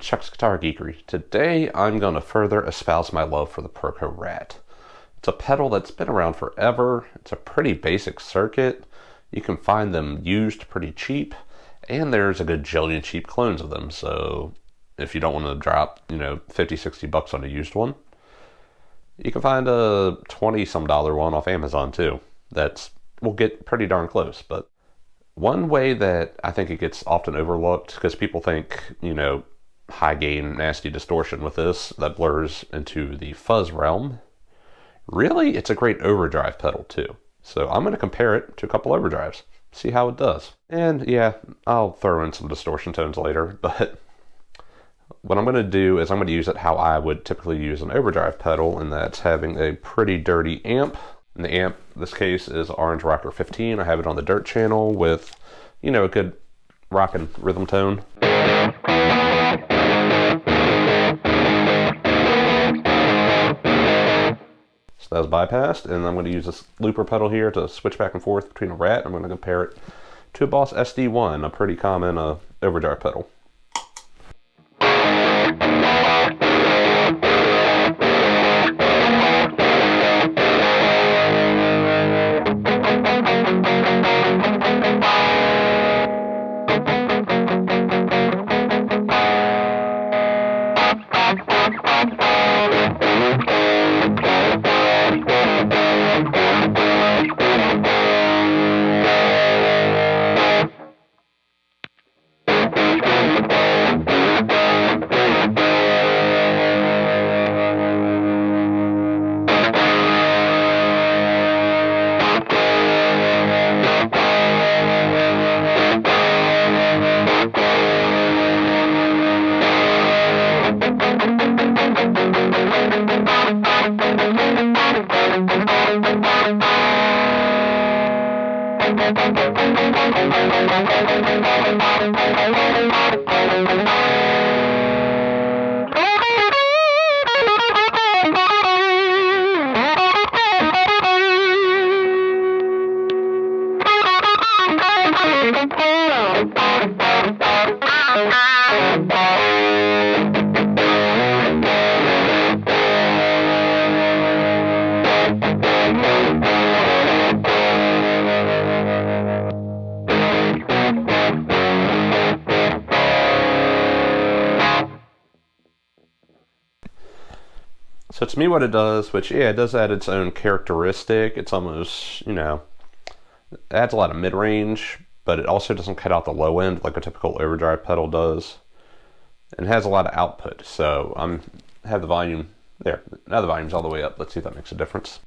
Chuck's Guitar Geekery. Today I'm going to further espouse my love for the ProCo Rat. It's a pedal that's been around forever. It's a pretty basic circuit. You can find them used pretty cheap, and there's a gajillion cheap clones of them, so if you don't want to drop, 50, 60 bucks on a used one, you can find a $20-some one off Amazon too. Will get pretty darn close. But one way that I think it gets often overlooked, because people think, high gain, nasty distortion with this, that blurs into the fuzz realm. Really, it's a great overdrive pedal too. So I'm going to compare it to a couple overdrives, see how it does. And yeah, I'll throw in some distortion tones later, but what I'm going to do is I'm going to use it how I would typically use an overdrive pedal, and that's having a pretty dirty amp. And the amp, in this case, is Orange Rocker 15. I have it on the Dirt channel with, a good rockin' rhythm tone. So that was bypassed, and I'm going to use this looper pedal here to switch back and forth between a Rat. I'm going to compare it to a Boss SD1, a pretty common overdrive pedal. So to me what it does, which it does add its own characteristic. It's almost, it adds a lot of mid-range, but it also doesn't cut out the low end like a typical overdrive pedal does. And it has a lot of output, so have the volume there. Now the volume's all the way up. Let's see if that makes a difference.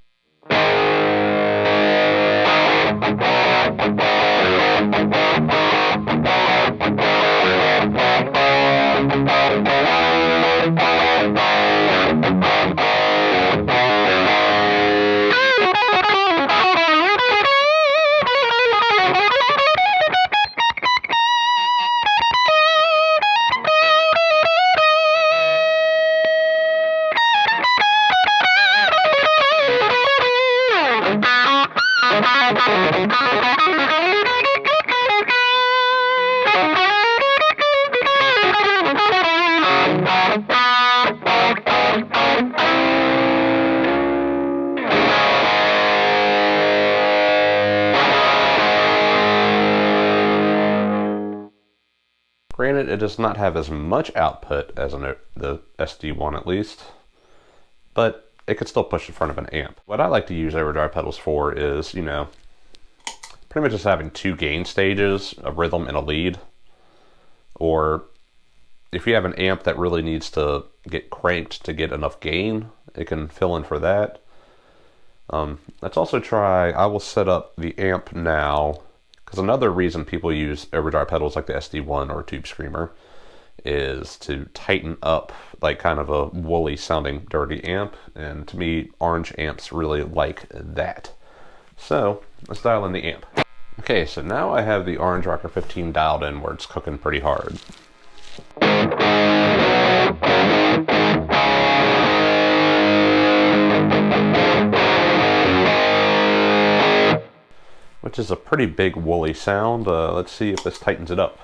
Granted, it does not have as much output as the SD1 at least, but it could still push in front of an amp. What I like to use overdrive pedals for is, pretty much just having two gain stages, a rhythm and a lead. Or if you have an amp that really needs to get cranked to get enough gain, it can fill in for that. Let's also try, I will set up the amp now, because another reason people use overdrive pedals like the SD1 or Tube Screamer is to tighten up like kind of a woolly sounding dirty amp, and to me orange amps really like that. So let's dial in the amp. Okay, so now I have the Orange Rocker 15 dialed in where it's cooking pretty hard. Which is a pretty big woolly sound. Let's see if this tightens it up.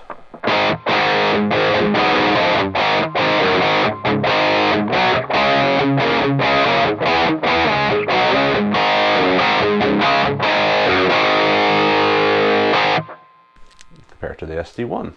after the SD1.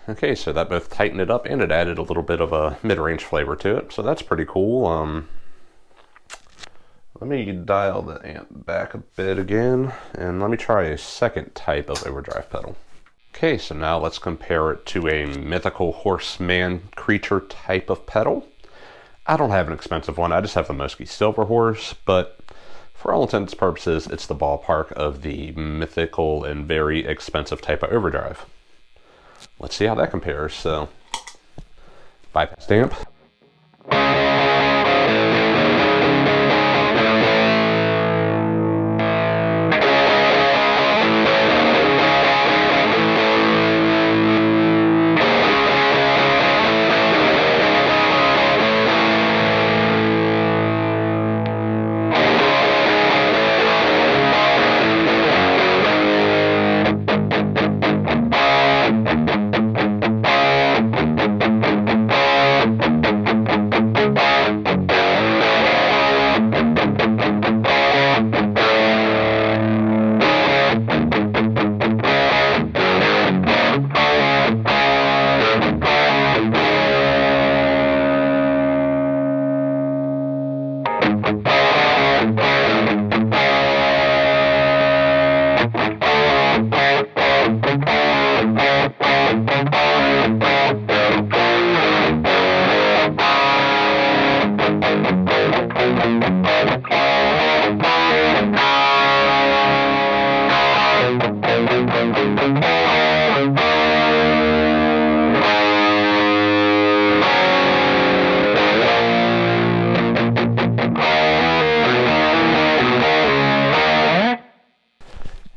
Okay, so that both tightened it up and it added a little bit of a mid-range flavor to it, so that's pretty cool. Let me dial the amp back a bit again, and let me try a second type of overdrive pedal. Okay, so now let's compare it to a mythical horseman creature type of pedal. I don't have an expensive one, I just have the Mosky Silver Horse, but for all intents and purposes, it's the ballpark of the mythical and very expensive type of overdrive. Let's see how that compares. So, bypass amp.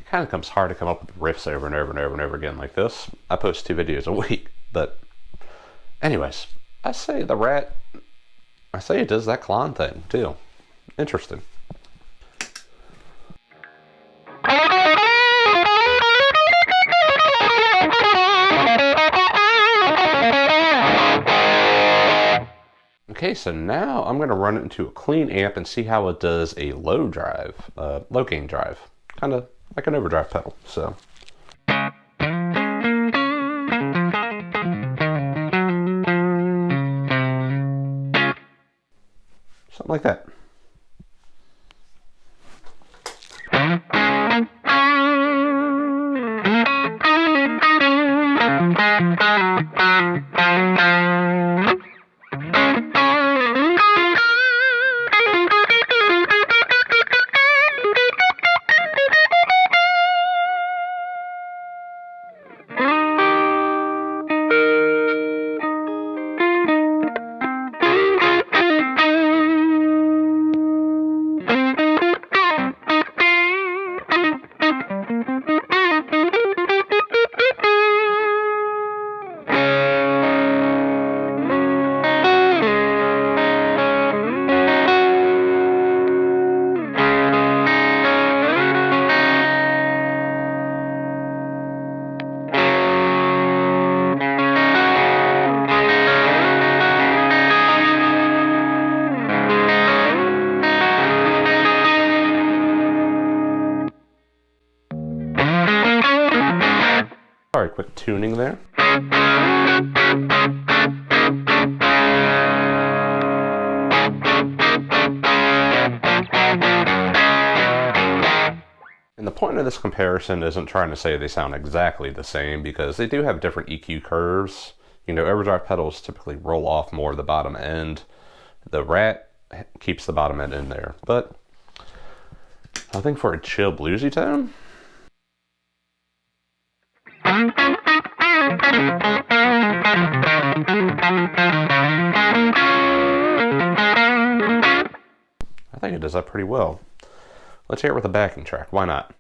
Kind of comes hard to come up with riffs over and over and over and over again like this. I post 2 videos a week, but anyways, I say the Rat, I say it does that Klon thing too. Interesting. Okay, so now I'm going to run it into a clean amp and see how it does a low drive, low gain drive, kind of like an overdrive pedal. So. Something like that. Alright, quick tuning there. And the point of this comparison isn't trying to say they sound exactly the same, because they do have different EQ curves. You know, Overdrive pedals typically roll off more of the bottom end. The Rat keeps the bottom end in there. But I think for a chill bluesy tone, I think it does that pretty well. Let's hear it with a backing track. Why not?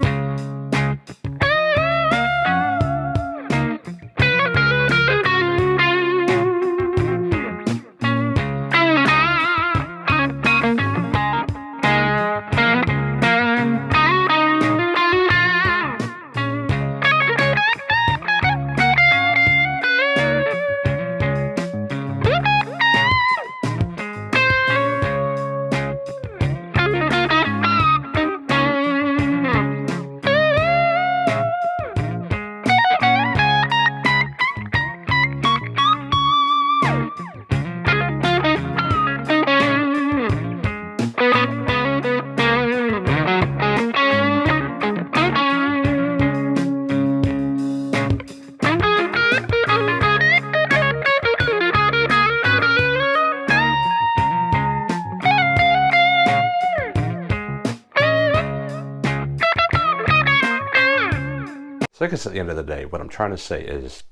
So I guess at the end of the day, what I'm trying to say is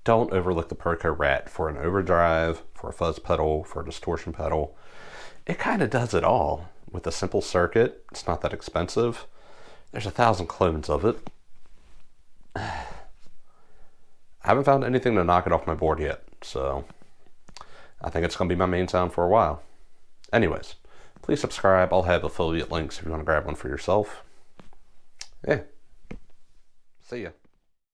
don't overlook the ProCo Rat for an overdrive, for a fuzz pedal, for a distortion pedal. It kind of does it all with a simple circuit. It's not that expensive. There's 1,000 clones of it. I haven't found anything to knock it off my board yet, so I think it's going to be my main sound for a while. Anyways, please subscribe. I'll have affiliate links if you want to grab one for yourself. Yeah. See ya.